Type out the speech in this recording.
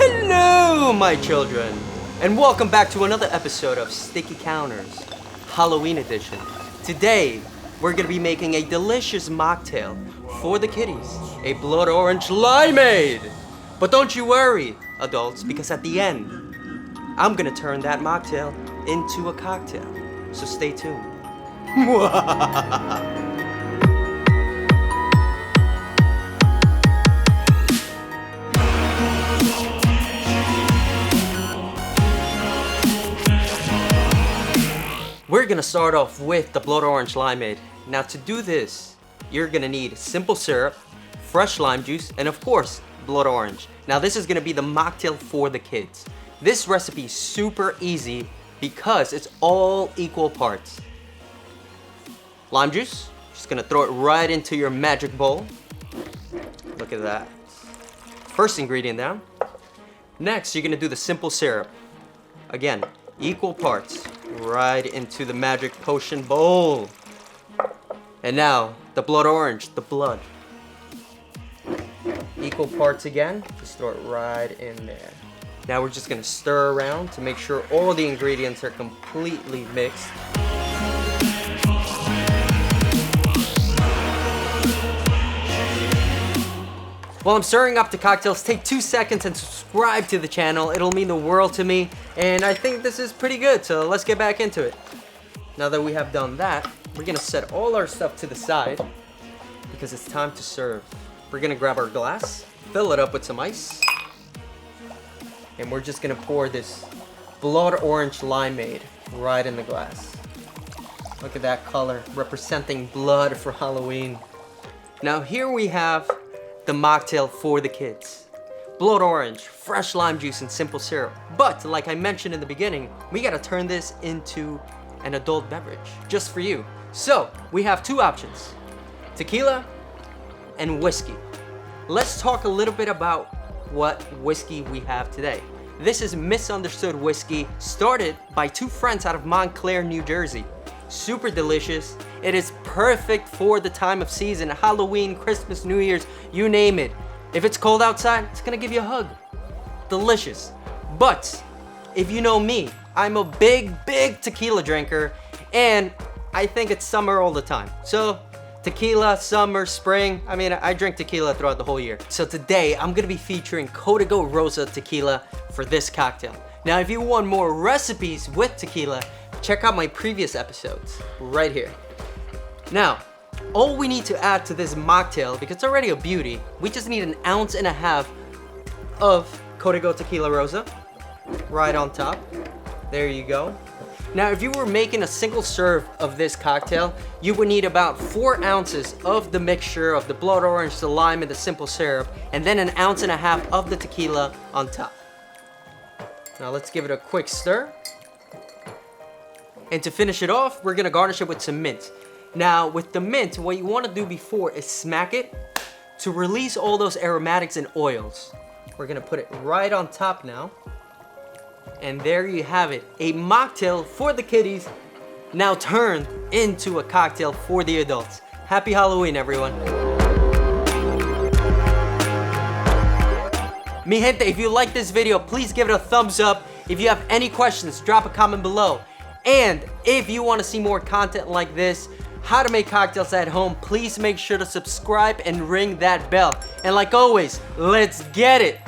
Hello, my children, and welcome back to another episode of Sticky Counters, Halloween edition. Today, we're gonna be making a delicious mocktail for the kiddies, a Blood Orange Limeade. But don't you worry, adults, because at the end, I'm gonna turn that mocktail into a cocktail. So stay tuned. We're gonna start off with the Blood Orange Limeade. Now to do this, you're gonna need simple syrup, fresh lime juice, and of course, blood orange. Now this is gonna be the mocktail for the kids. This recipe is super easy because it's all equal parts. Lime juice, just gonna throw it right into your magic bowl. Look at that. First ingredient down. Next, you're gonna do the simple syrup. Again, equal parts, right into the magic potion bowl. And now, the blood orange, the blood. Equal parts again, just throw it right in there. Now we're just gonna stir around to make sure all the ingredients are completely mixed. While I'm stirring up the cocktails, take 2 seconds and subscribe to the channel. It'll mean the world to me, and I think this is pretty good, so let's get back into it. Now that we have done that, we're gonna set all our stuff to the side because it's time to serve. We're gonna grab our glass, fill it up with some ice, and we're just gonna pour this Blood Orange Limeade right in the glass. Look at that color, representing blood for Halloween. Now here we have the mocktail for the kids. Blood orange, fresh lime juice, and simple syrup. But like I mentioned in the beginning, we gotta turn this into an adult beverage, just for you. So we have two options, tequila and whiskey. Let's talk a little bit about what whiskey we have today. This is misunderstood whiskey, started by two friends out of Montclair, New Jersey. Super delicious. It is perfect for the time of season, Halloween, Christmas, New Year's, you name it. If it's cold outside, it's gonna give you a hug. Delicious. But if you know me, I'm a big tequila drinker, and I think it's summer all the time. So tequila, summer, spring, I drink tequila throughout the whole year. So today, I'm gonna be featuring Codigo Rosa tequila for this cocktail. Now, if you want more recipes with tequila, check out my previous episodes right here. Now, all we need to add to this mocktail, because it's already a beauty, we just need 1.5 ounces of Codigo Tequila Rosa right on top. There you go. Now, if you were making a single serve of this cocktail, you would need about 4 ounces of the mixture of the blood orange, the lime, and the simple syrup, and then 1.5 ounces of the tequila on top. Now let's give it a quick stir. And to finish it off, we're gonna garnish it with some mint. Now, with the mint, what you wanna do before is smack it to release all those aromatics and oils. We're gonna put it right on top now. And there you have it, a mocktail for the kiddies, now turned into a cocktail for the adults. Happy Halloween, everyone. Mi gente, if you like this video, please give it a thumbs up. If you have any questions, drop a comment below. And if you want to see more content like this, how to make cocktails at home, please make sure to subscribe and ring that bell. And like always, let's get it.